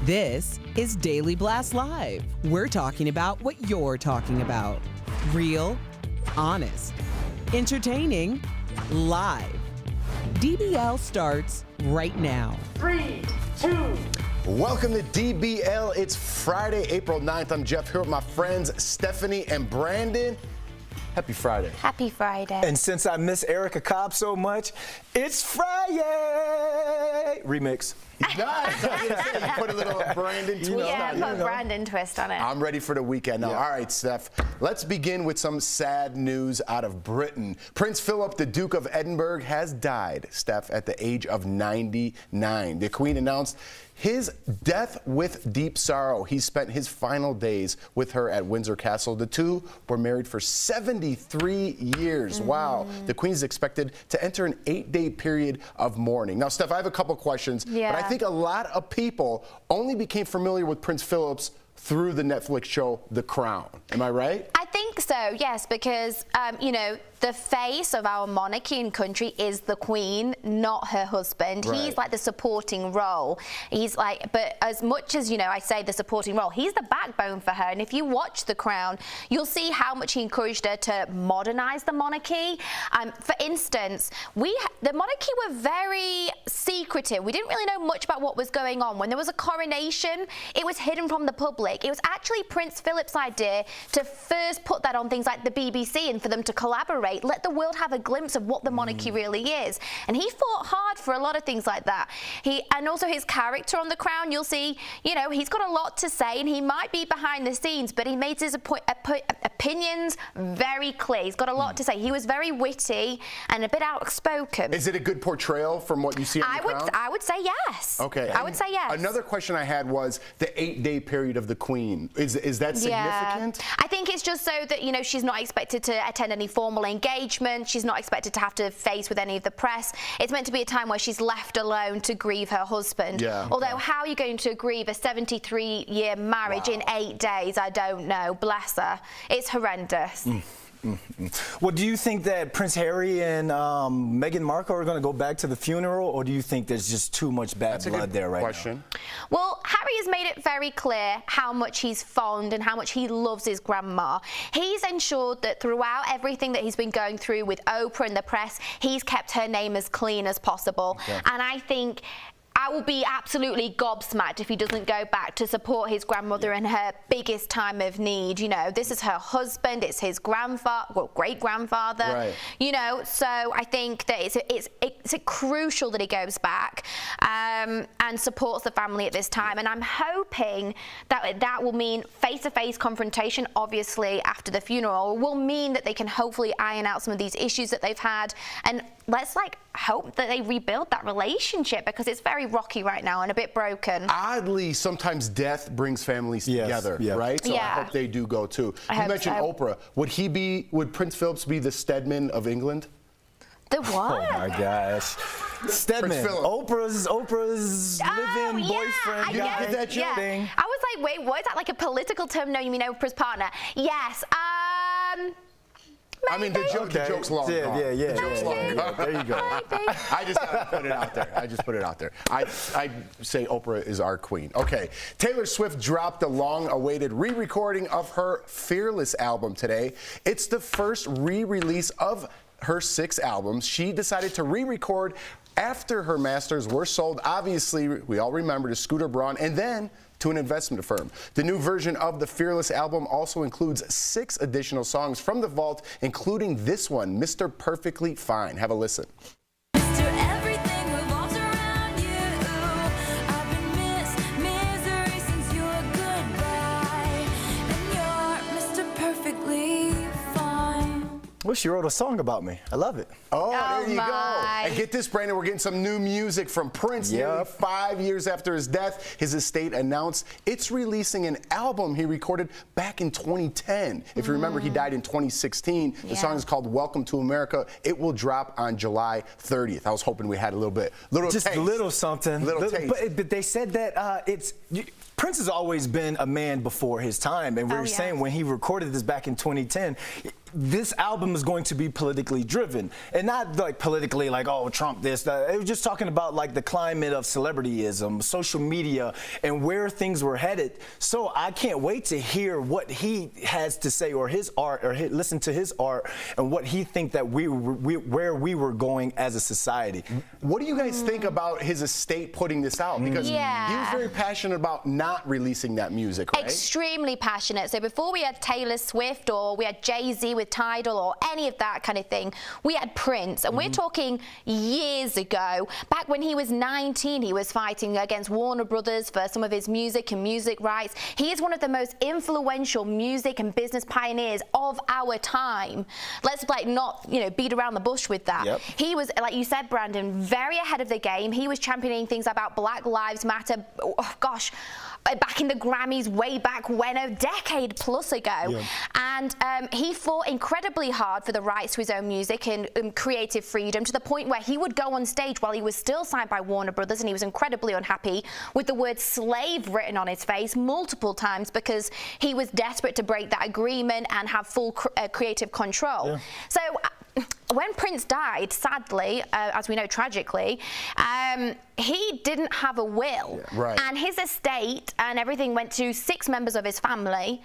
This is Daily Blast Live. We're talking about what you're talking about. Real, honest, entertaining, live. DBL starts right now. 3, 2. Welcome to DBL. It's Friday, April 9th. I'm Jeff here with my friends Stephanie and Brandon. Happy Friday. Happy Friday. And since I miss Erica Cobb so much, it's Friday remix. Nice. You put a little Brandon twist on it. Yeah, put a Brandon twist on it. I'm ready for the weekend now. All right, Steph, let's begin with some sad news out of Britain. Prince Philip, the Duke of Edinburgh, has died, Steph, at the age of 99. The Queen announced his death with deep sorrow. He spent his final days with her at Windsor Castle. The two were married for 73 years. Wow. The Queen is expected to enter an 8-day period of mourning. Now, Steph, I have a couple questions, but I think a lot of people only became familiar with Prince Philip's through the Netflix show The Crown. Am I right? I think so, yes, because, you know, the face of our monarchy and country is the Queen, not her husband. Right. He's like the supporting role. He's like, but as much as, you know, I say the supporting role, he's the backbone for her. And if you watch The Crown, you'll see how much he encouraged her to modernize the monarchy. For instance, the monarchy were very secretive. We didn't really know much about what was going on. When there was a coronation, it was hidden from the public. It was actually Prince Philip's idea to first put that on things like the BBC and for them to collaborate, let the world have a glimpse of what the monarchy really is. And he fought hard for a lot of things like that. And also his character on The Crown, you'll see, you know, he's got a lot to say and he might be behind the scenes, but he made his opinions very clear. He's got a lot to say. He was very witty and a bit outspoken. Is it a good portrayal from what you see on The Crown? I would say yes. Okay. I would say yes. Another question I had was the 8-day period of the Queen. Is that significant? Yeah. I think it's just so that, you know, she's not expected to attend any formal engagement. She's not expected to have to face with any of the press. It's meant to be a time where she's left alone to grieve her husband. Yeah. Although, how are you going to grieve a 73-year marriage in 8 days? I don't know. Bless her. It's horrendous. Well, do you think that Prince Harry and Meghan Markle are going to go back to the funeral, or do you think there's just too much bad blood there right now? Well, Harry has made it very clear how much he's fond and how much he loves his grandma. He's ensured that throughout everything that he's been going through with Oprah and the press, he's kept her name as clean as possible. Okay. And I think I will be absolutely gobsmacked if he doesn't go back to support his grandmother in her biggest time of need. You know, this is her husband, it's his grandfather, well, great-grandfather. Right. You know, so I think that it's crucial that he goes back and supports the family at this time. And I'm hoping that that will mean face-to-face confrontation, obviously, after the funeral, will mean that they can hopefully iron out some of these issues that they've had. And let's hope that they rebuild that relationship, because it's very rocky right now and a bit broken. Oddly, sometimes death brings families together, right? So I hope they do go too. You mentioned Oprah. Would Prince Philip be the Stedman of England? The what? Oh my gosh. Stedman, Oprah's live-in boyfriend. You get that joke? I was like, wait, what is that, like a political term? No, you mean Oprah's partner? Yes. I mean, the joke's long gone. Yeah. The joke's long gone. There you go. I just put it out there. I say Oprah is our queen. Okay. Taylor Swift dropped the long-awaited re-recording of her Fearless album today. It's the first re-release of her 6 albums. She decided to re-record after her masters were sold. Obviously, we all remember, to Scooter Braun and then to an investment firm. The new version of the Fearless album also includes 6 additional songs from the vault, including this one, Mr. Perfectly Fine. Have a listen. Well, she wrote a song about me. I love it. Oh, there you go. And get this, Brandon, we're getting some new music from Prince. Nearly 5 years after his death, his estate announced it's releasing an album he recorded back in 2010. If you remember, he died in 2016. The song is called Welcome to America. It will drop on July 30th. I was hoping we had a little just taste. A little something. Taste. But they said that Prince has always been a man before his time, and we were saying when he recorded this back in 2010, this album is going to be politically driven, and not like politically like, oh, Trump this, that. It was just talking about like the climate of celebrityism, social media, and where things were headed. So I can't wait to hear what he has to say, or his art, or listen to his art, and what he think that where we were going as a society. What do you guys think about his estate putting this out? Because he was very passionate about not releasing that music, right? Extremely passionate. So before we had Taylor Swift, or we had Jay-Z with with Tidal or any of that kind of thing. We had Prince, and we're talking years ago. Back when he was 19, he was fighting against Warner Brothers for some of his music and music rights. He is one of the most influential music and business pioneers of our time. Let's not, beat around the bush with that. Yep. He was, like you said, Brandon, very ahead of the game. He was championing things about Black Lives Matter. Oh, gosh. Back in the Grammys way back when, a decade plus ago. Yeah. And he fought incredibly hard for the rights to his own music and creative freedom, to the point where he would go on stage while he was still signed by Warner Brothers, and he was incredibly unhappy, with the word slave written on his face multiple times, because he was desperate to break that agreement and have full creative control. Yeah. So when Prince died, sadly, as we know, tragically, he didn't have a will. Yeah, right. And his estate and everything went to 6 members of his family.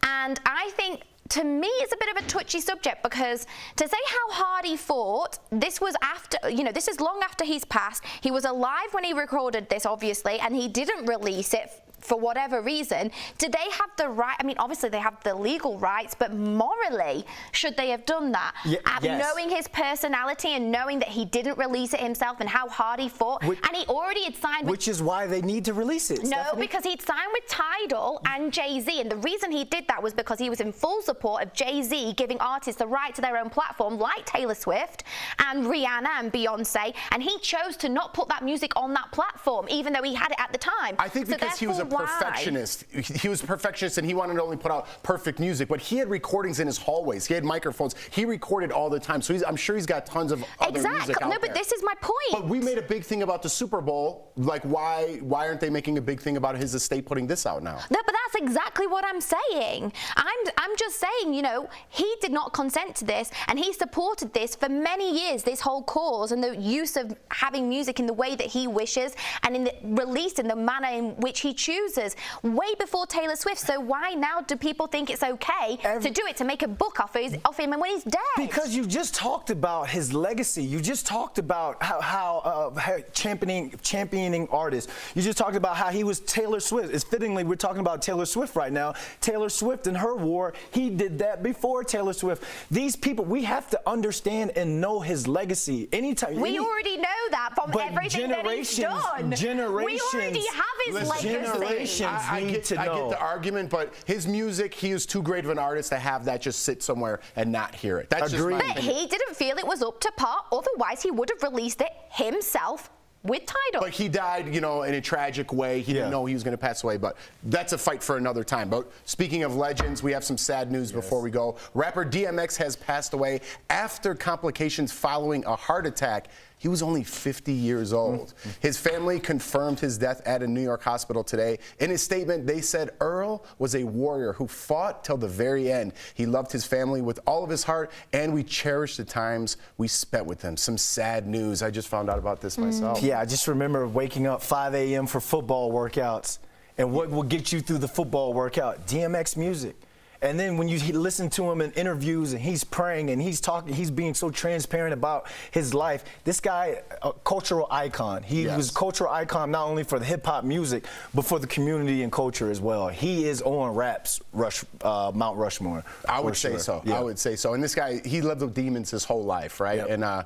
And I think, to me, it's a bit of a touchy subject, because to say how hard he fought, this was after, this is long after he's passed. He was alive when he recorded this, obviously, and he didn't release it for whatever reason. Did they have the right? I mean, obviously they have the legal rights, but morally, should they have done that? Yes. Knowing his personality and knowing that he didn't release it himself and how hard he fought, and he already had signed. Which is why they need to release it. No, Stephanie? because he'd signed with Tidal and Jay-Z, and the reason he did that was because he was in full support of Jay-Z giving artists the right to their own platform, like Taylor Swift and Rihanna and Beyonce, and he chose to not put that music on that platform, even though he had it at the time. I think because he was a perfectionist. He was a perfectionist, and he wanted to only put out perfect music. But he had recordings in his hallways. He had microphones. He recorded all the time. So I'm sure he's got tons of other music out No, but there. this is my point. But we made a big thing about the Super Bowl. Like, why aren't they making a big thing about his estate putting this out now? No, but that's exactly what I'm saying. I'm just saying, he did not consent to this, and he supported this for many years, this whole cause and the use of having music in the way that he wishes and released in the manner in which he chooses, way before Taylor Swift. So why now do people think it's okay to do it, to make a book off him and when he's dead? Because you just talked about his legacy. You just talked about how championing artists. You just talked about how he was Taylor Swift. It's fittingly we're talking about Taylor Swift right now. Taylor Swift and her war, he did that before Taylor Swift. These people, we have to understand and know his legacy. We already know that from everything that he's done. Generations. We already have his legacy. Generations I get the argument, but his music, he is too great of an artist to have that just sit somewhere and not hear it. That's Agreed. just my But opinion. he didn't feel it was up to par. Otherwise, he would have released it himself with Tidal. But he died, in a tragic way. He didn't know he was going to pass away, but that's a fight for another time. But speaking of legends, we have some sad news before we go. Rapper DMX has passed away after complications following a heart attack. He was only 50 years old. His family confirmed his death at a New York hospital today. In his statement, they said Earl was a warrior who fought till the very end. He loved his family with all of his heart, and we cherish the times we spent with him. Some sad news. I just found out about this myself. Yeah, I just remember waking up 5 a.m. for football workouts. And what will get you through the football workout? DMX music. And then when you listen to him in interviews and he's praying and he's talking, he's being so transparent about his life. This guy, a cultural icon. He was a cultural icon not only for the hip hop music, but for the community and culture as well. He is on rap's Mount Rushmore. I would say so. Yeah. I would say so. And this guy, he lived with demons his whole life, right? Yep. And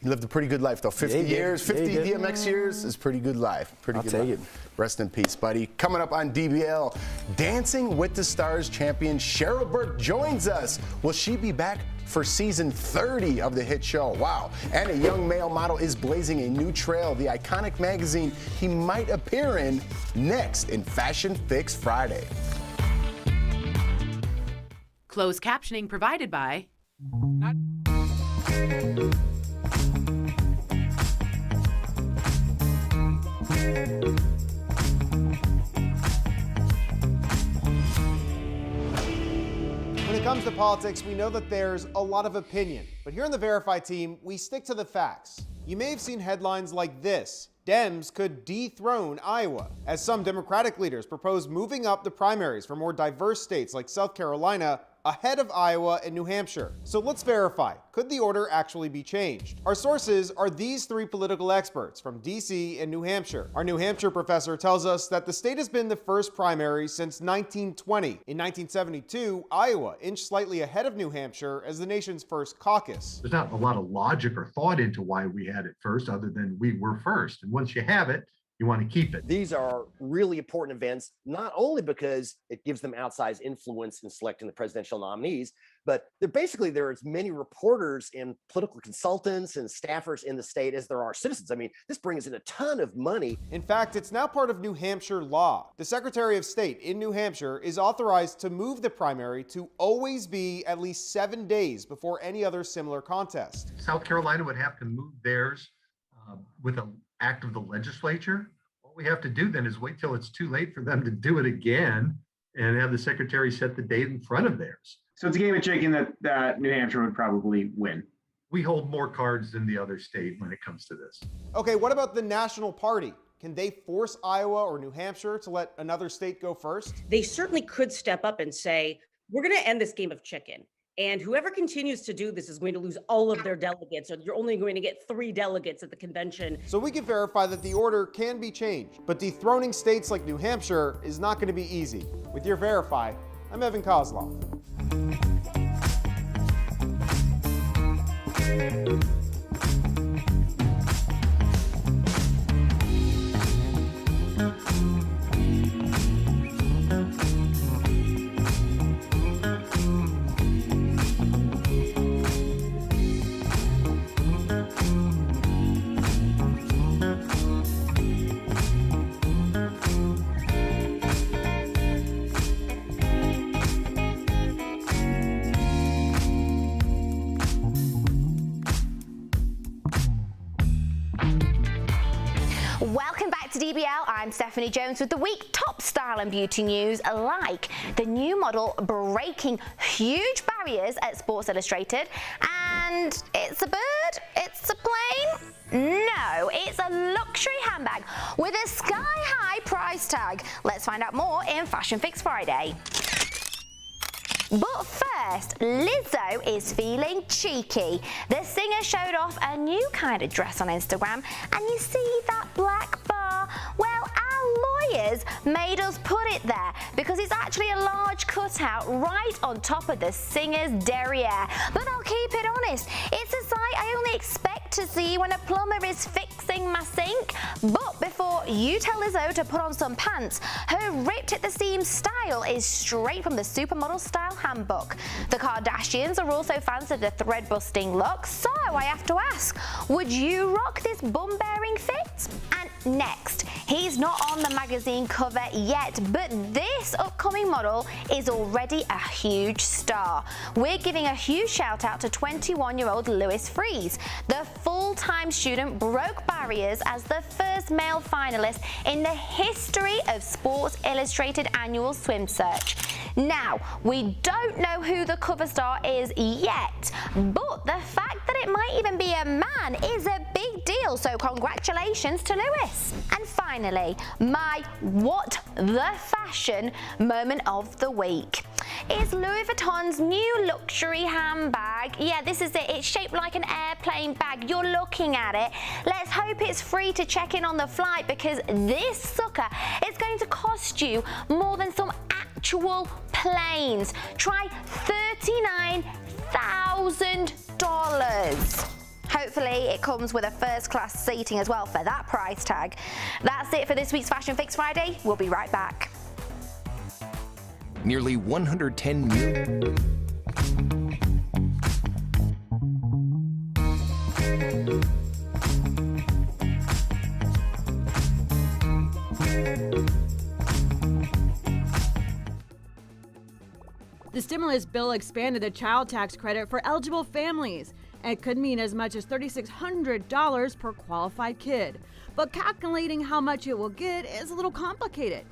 he lived a pretty good life, though. 50 years, 50 DMX years is pretty good life. I'll take it. Rest in peace, buddy. Coming up on DBL, Dancing with the Stars champion Cheryl Burke joins us. Will she be back for season 30 of the hit show? Wow. And a young male model is blazing a new trail, the iconic magazine he might appear in next in Fashion Fix Friday. Closed captioning provided by... When it comes to politics, we know that there's a lot of opinion, but here on the Verify team, we stick to the facts. You may have seen headlines like this: Dems could dethrone Iowa, as some Democratic leaders propose moving up the primaries for more diverse states like South Carolina ahead of Iowa and New Hampshire. So let's verify, could the order actually be changed? Our sources are these three political experts from DC and New Hampshire. Our New Hampshire professor tells us that the state has been the first primary since 1920. In 1972, Iowa inched slightly ahead of New Hampshire as the nation's first caucus. There's not a lot of logic or thought into why we had it first, other than we were first. And once you have it, you want to keep it. These are really important events, not only because it gives them outsized influence in selecting the presidential nominees, but there are as many reporters and political consultants and staffers in the state as there are citizens. I mean, this brings in a ton of money. In fact, it's now part of New Hampshire law. The Secretary of State in New Hampshire is authorized to move the primary to always be at least 7 days before any other similar contest. South Carolina would have to move theirs with an act of the legislature. All we have to do then is wait till it's too late for them to do it again and have the secretary set the date in front of theirs. So it's a game of chicken that New Hampshire would probably win. We hold more cards than the other state when it comes to this. Okay, what about the national party? Can they force Iowa or New Hampshire to let another state go first? They certainly could step up and say, we're going to end this game of chicken. And whoever continues to do this is going to lose all of their delegates, or you're only going to get 3 delegates at the convention. So we can verify that the order can be changed, but dethroning states like New Hampshire is not going to be easy. With your Verify, I'm Evan Kozlov. Welcome back to DBL. I'm Stephanie Jones with the week top style and beauty news, like the new model breaking huge barriers at Sports Illustrated. And it's a bird? It's a plane? No, it's a luxury handbag with a sky-high price tag. Let's find out more in Fashion Fix Friday. But first, Lizzo is feeling cheeky. The singer showed off a new kind of dress on Instagram, and you see that black bar? Well, our lawyers made us put it there because it's actually a large cutout right on top of the singer's derriere. But I'll keep it honest, it's a sight I only expect to see when a plumber is fixing my sink. But before you tell Lizzo to put on some pants, her ripped at the seams style is straight from the Supermodel Style handbook. The Kardashians are also fans of the thread-busting look, so I have to ask, would you rock this bum-bearing fit? And next, he's not on the magazine cover yet, but this upcoming model is already a huge star. We're giving a huge shout out to 21-year-old Lewis Fries. The full-time student broke barriers as the first male finalist in the history of Sports Illustrated annual swim search. Now, we don't know who the cover star is yet, but the fact that it might even be a man is a big deal, so congratulations to Lewis. And finally, my what the fashion moment of the week is Louis Vuitton's new luxury handbag. Yeah, this is it. It's shaped like an airplane bag. You're looking at it. Let's hope it's free to check in on the flight, because this sucker is going to cost you more than some actual planes. Try $39,000. Hopefully it comes with a first class seating as well for that price tag. That's it for this week's Fashion Fix Friday. We'll be right back. Nearly 110 million. The stimulus bill expanded the child tax credit for eligible families. It could mean as much as $3,600 per qualified kid. But calculating how much it will get is a little complicated.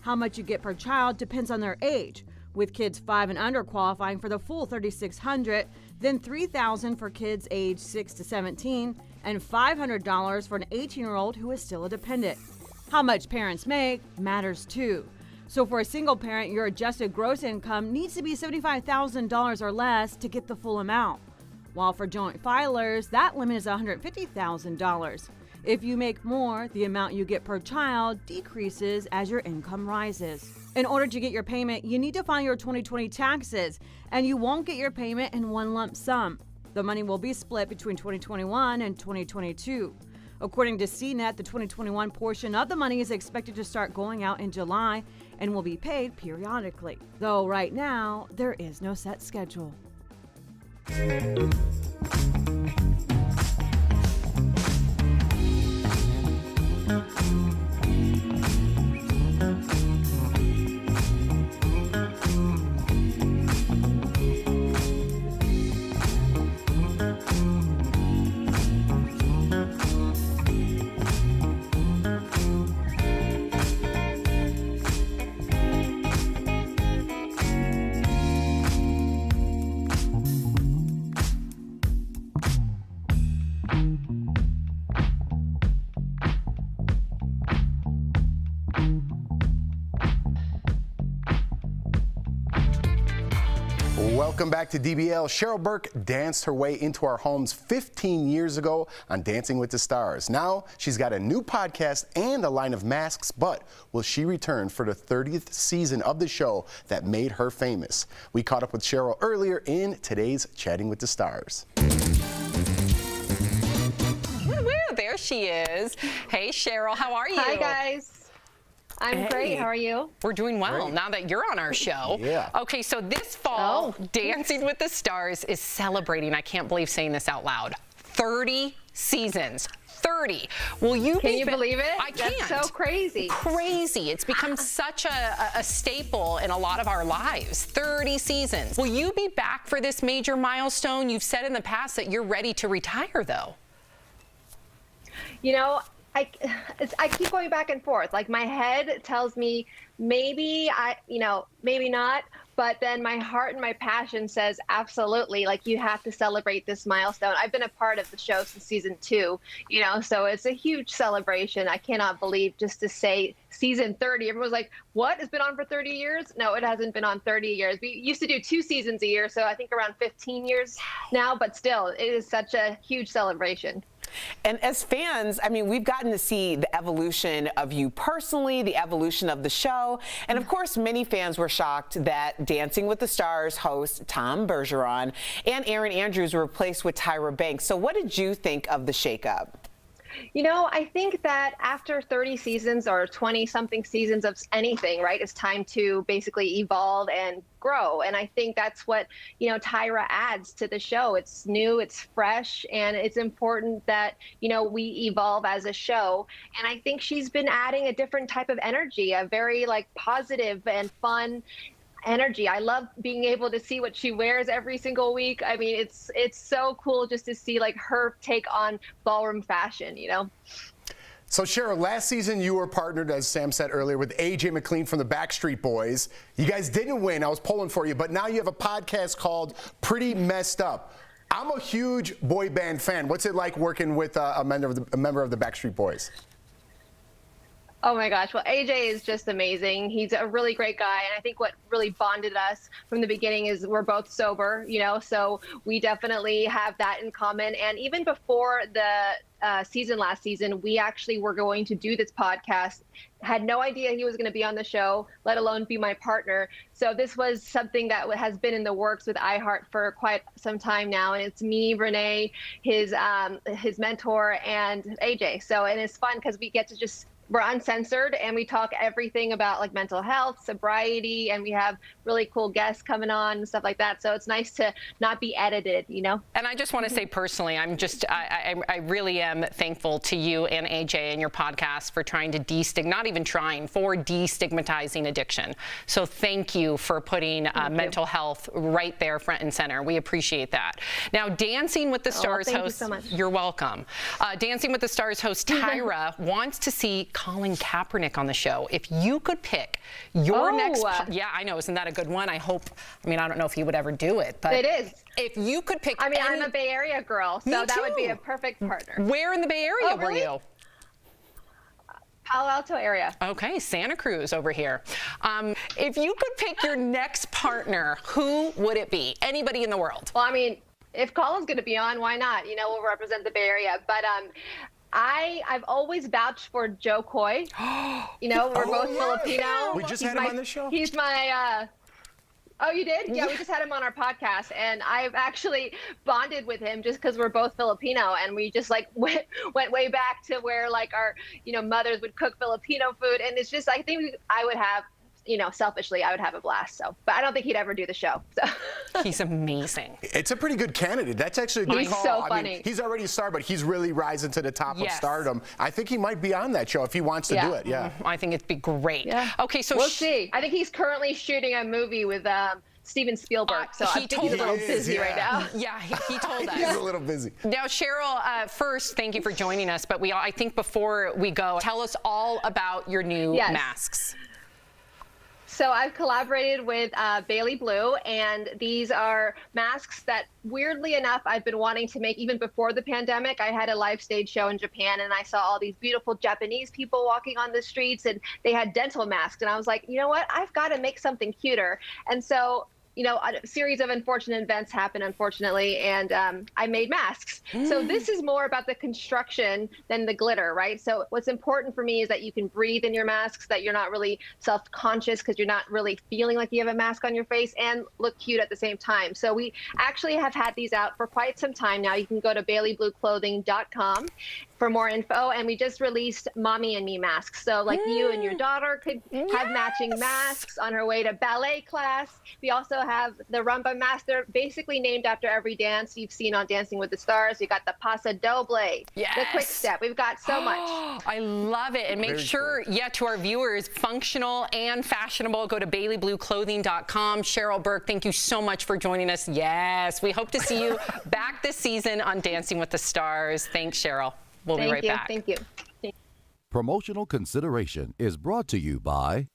How much you get per child depends on their age, with kids 5 and under qualifying for the full $3,600, then $3,000 for kids aged 6 to 17, and $500 for an 18-year-old who is still a dependent. How much parents make matters too. So for a single parent, your adjusted gross income needs to be $75,000 or less to get the full amount. While for joint filers, that limit is $150,000. If you make more, the amount you get per child decreases as your income rises. In order to get your payment, you need to file your 2020 taxes, and you won't get your payment in one lump sum. The money will be split between 2021 and 2022. According to CNET, the 2021 portion of the money is expected to start going out in July and will be paid periodically. Though right now, there is no set schedule. Welcome back to DBL. Cheryl Burke danced her way into our homes 15 years ago on Dancing with the Stars. Now she's got a new podcast and a line of masks, but will she return for the 30th season of the show that made her famous? We caught up with Cheryl earlier in today's Chatting with the Stars. Woo, there she is. Hey, Cheryl, how are you? Hi, guys. I'm great. How are you? We're doing well Great. now that you're on our show. Yeah. Okay, so this fall, Dancing with the Stars is celebrating, I can't believe saying this out loud, 30 seasons. 30. Will you Can you believe it? I can't. That's so crazy. Crazy. It's become such a staple in a lot of our lives. 30 seasons. Will you be back for this major milestone? You've said in the past that you're ready to retire, though. You know, I keep going back and forth. Like, my head tells me maybe maybe not. But then my heart and my passion says absolutely. Like, you have to celebrate this milestone. I've been a part of the show since season 2, so it's a huge celebration. I cannot believe just to say season 30. Everyone's like, what? It's been on for 30 years? No, it hasn't been on 30 years. We used to do 2 seasons a year, so I think around 15 years now. But still, it is such a huge celebration. And as fans, I mean, we've gotten to see the evolution of you personally, the evolution of the show. And of course, many fans were shocked that Dancing with the Stars host Tom Bergeron and Erin Andrews were replaced with Tyra Banks. So what did you think of the shakeup? I think that after 30 seasons or 20-something seasons of anything, right, it's time to basically evolve and grow. And I think that's what, Tyra adds to the show. It's new, it's fresh, and it's important that, we evolve as a show. And I think she's been adding a different type of energy, a very positive and fun energy. I love being able to see what she wears every single week. I mean, it's so cool just to see her take on ballroom fashion, So Cheryl, last season you were partnered, as Sam said earlier, with AJ McLean from the Backstreet Boys. You guys didn't win. I was pulling for you, but now you have a podcast called Pretty Messed Up. I'm a huge boy band fan. What's it like working with a member of the Backstreet Boys? Oh my gosh. Well, AJ is just amazing. He's a really great guy. And I think what really bonded us from the beginning is we're both sober, so we definitely have that in common. And even before the last season, we actually were going to do this podcast. Had no idea he was going to be on the show, let alone be my partner. So this was something that has been in the works with iHeart for quite some time now. And it's me, Renee, his mentor, and AJ. And it's fun because we get to we're uncensored and we talk everything about mental health, sobriety, and we have really cool guests coming on and stuff like that. So it's nice to not be edited, And I just want to say personally, I really am thankful to you and AJ and your podcast for trying to destigmatizing addiction. So thank you for putting mental health right there front and center. We appreciate that. Now, Dancing with the Stars thank host, you so much. You're welcome. Dancing with the Stars host Tyra wants to see Colin Kaepernick on the show. If you could pick your next, yeah, I know, isn't that a good one? I don't know if he would ever do it, but it is. If you could pick, I'm a Bay Area girl, so that would be a perfect partner. Where in the Bay Area were you? Palo Alto area. Okay, Santa Cruz over here. If you could pick your next partner, who would it be? Anybody in the world? Well, I mean, if Colin's going to be on, why not? You know, we'll represent the Bay Area. But I've always vouched for Joe Coy. You know, we're both Filipino. We just had him on the show. He's my. Oh, you did? Yeah, we just had him on our podcast, and I've actually bonded with him just because we're both Filipino, and we just like went way back to where like our mothers would cook Filipino food, and it's just I think I would have. Selfishly, I would have a blast. So, but I don't think he'd ever do the show. So he's amazing. It's a pretty good candidate. That's actually a good he's call. So I funny. mean, he's already a star, but he's really rising to the top of stardom. I think he might be on that show if he wants to do it. Yeah. I think it'd be great. Yeah. Okay, so we'll see. I think he's currently shooting a movie with Steven Spielberg. So I think he's a little busy right now. Yeah, he told us. He's a little busy. Now, Cheryl, first, thank you for joining us. But I think before we go, tell us all about your new masks. So I've collaborated with Bailey Blue, and these are masks that, weirdly enough, I've been wanting to make even before the pandemic. I had a live stage show in Japan, and I saw all these beautiful Japanese people walking on the streets, and they had dental masks. And I was like, you know what? I've got to make something cuter. And so a series of unfortunate events happened, unfortunately, and I made masks. So this is more about the construction than the glitter, right? So what's important for me is that you can breathe in your masks, that you're not really self-conscious because you're not really feeling like you have a mask on your face, and look cute at the same time. So we actually have had these out for quite some time now. You can go to baileyblueclothing.com for more info, and we just released Mommy and Me masks. So like you and your daughter could have matching masks on her way to ballet class. We also have the Rumba Master, basically named after every dance you've seen on Dancing with the Stars. We got the Paso Doble, the Quick Step. We've got so much. I love it. And make sure, to our viewers, functional and fashionable. Go to baileyblueclothing.com. Cheryl, Burke, thank you so much for joining us. Yes, we hope to see you back this season on Dancing with the Stars. Thanks, Cheryl. We'll be right back. Thank you. Promotional consideration is brought to you by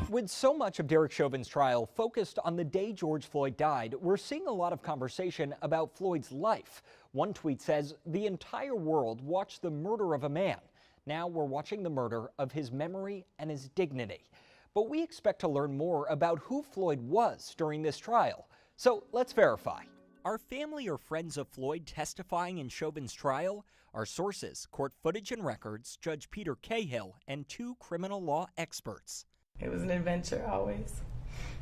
With so much of Derek Chauvin's trial focused on the day George Floyd died, we're seeing a lot of conversation about Floyd's life. One tweet says, "The entire world watched the murder of a man. Now we're watching the murder of his memory and his dignity." But we expect to learn more about who Floyd was during this trial. So let's verify. Are family or friends of Floyd testifying in Chauvin's trial? Our sources, court footage and records, Judge Peter Cahill, and 2 criminal law experts. It was an adventure always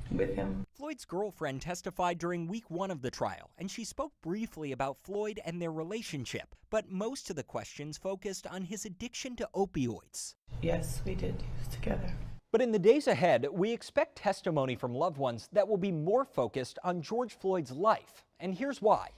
with him. Floyd's girlfriend testified during week 1 of the trial, and she spoke briefly about Floyd and their relationship. But most of the questions focused on his addiction to opioids. Yes, we did use together. But in the days ahead, we expect testimony from loved ones that will be more focused on George Floyd's life. And here's why.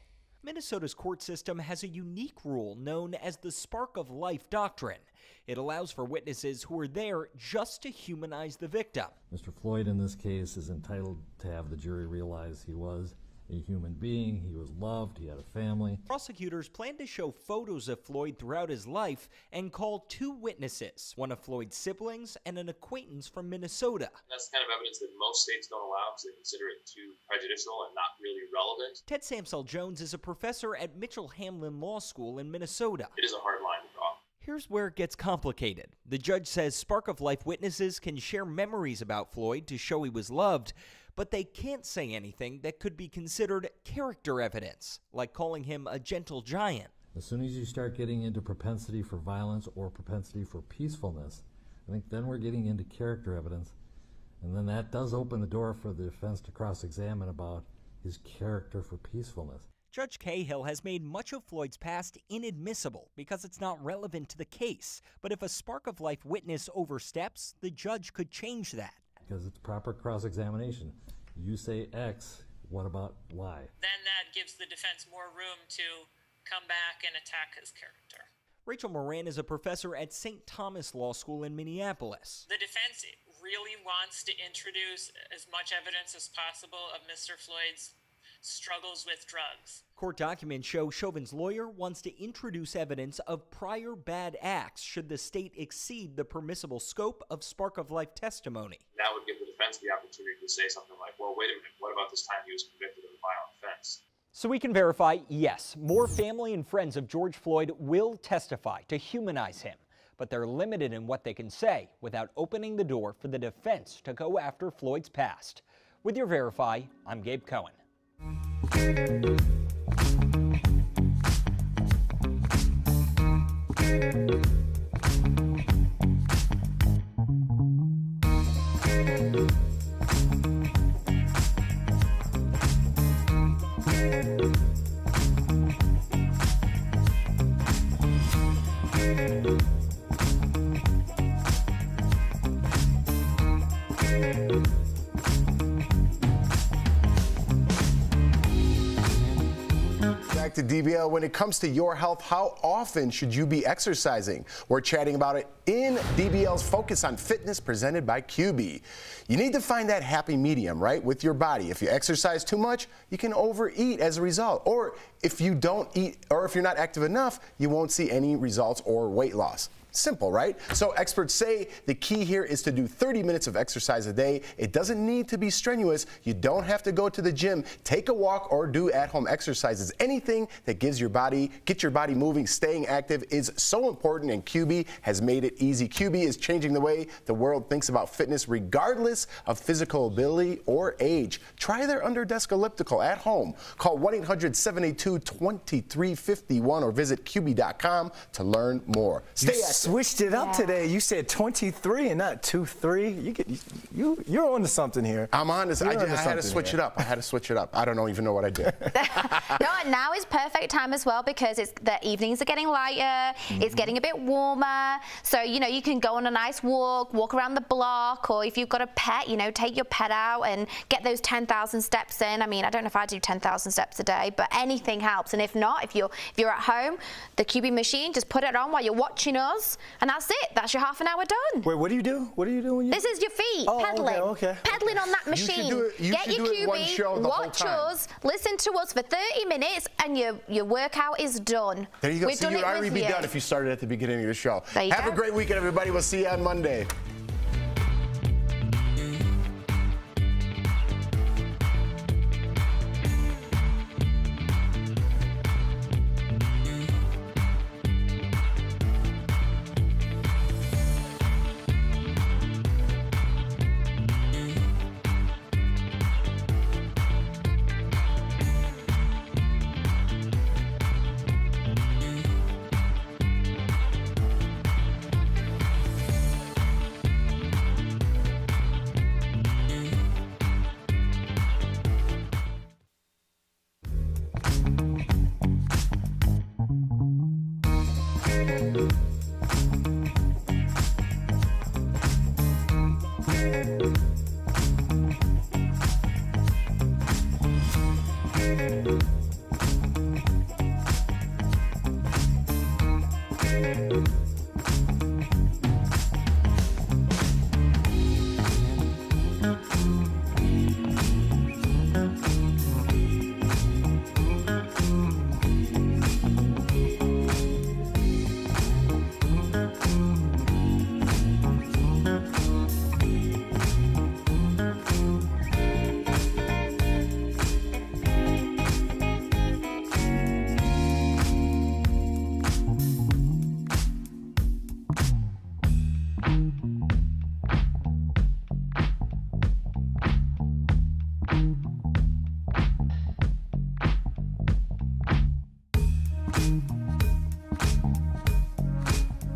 Minnesota's court system has a unique rule known as the Spark of Life Doctrine. It allows for witnesses who are there just to humanize the victim. Mr. Floyd in this case is entitled to have the jury realize he was a human being, he was loved, he had a family. Prosecutors plan to show photos of Floyd throughout his life and call 2 witnesses, one of Floyd's siblings and an acquaintance from Minnesota. That's the kind of evidence that most states don't allow because they consider it too prejudicial and not really relevant. Ted Samsel-Jones is a professor at Mitchell-Hamlin Law School in Minnesota. It is a hard line to draw. Here's where it gets complicated. The judge says Spark of Life witnesses can share memories about Floyd to show he was loved, but they can't say anything that could be considered character evidence, like calling him a gentle giant. As soon as you start getting into propensity for violence or propensity for peacefulness, I think then we're getting into character evidence, and then that does open the door for the defense to cross-examine about his character for peacefulness. Judge Cahill has made much of Floyd's past inadmissible because it's not relevant to the case. But if a Spark of Life witness oversteps, the judge could change that. Because it's proper cross-examination. You say X, what about Y? Then that gives the defense more room to come back and attack his character. Rachel Moran is a professor at St. Thomas Law School in Minneapolis. The defense really wants to introduce as much evidence as possible of Mr. Floyd's struggles with drugs. Court documents show Chauvin's lawyer wants to introduce evidence of prior bad acts should the state exceed the permissible scope of Spark of Life testimony. That would give the defense the opportunity to say something like, well, wait a minute, what about this time he was convicted of a violent offense? So we can verify, yes, more family and friends of George Floyd will testify to humanize him, but they're limited in what they can say without opening the door for the defense to go after Floyd's past. With your Verify, I'm Gabe Cohen. Back to DBL. When it comes to your health, how often should you be exercising? We're chatting about it in DBL's Focus on Fitness presented by QB. You need to find that happy medium, right, with your body. If you exercise too much, you can overeat as a result. Or if you don't eat, or if you're not active enough, you won't see any results or weight loss. Simple, right? So experts say the key here is to do 30 minutes of exercise a day. It doesn't need to be strenuous. You don't have to go to the gym. Take a walk or do at-home exercises. Anything that get your body moving, staying active is so important, and QB has made it easy. QB is changing the way the world thinks about fitness regardless of physical ability or age. Try their under-desk elliptical at home. Call 1-800-782-2351 or visit QB.com to learn more. Stay active. Switched it up today. You said 23 and not 23. You're on to something here. I'm on this. I had to switch it up. I had to switch it up. I don't even know what I did. No, now is perfect time as well because the evenings are getting lighter. It's getting a bit warmer. So, you can go on a nice walk around the block, or if you've got a pet, take your pet out and get those 10,000 steps in. I mean, I don't know if I do 10,000 steps a day, but anything helps. And if not, if you're at home, the QB machine, just put it on while you're watching us. And that's it. That's your half an hour done. Wait, what do you do? What do you do when you? This is your feet pedaling. Okay. Pedaling on that machine. Get your QB, watch us, listen to us for 30 minutes, and your workout is done. There you go. We've done you'd it already with be you. done if you started at the beginning of the show. There you Have go. a great weekend, everybody. We'll see you on Monday.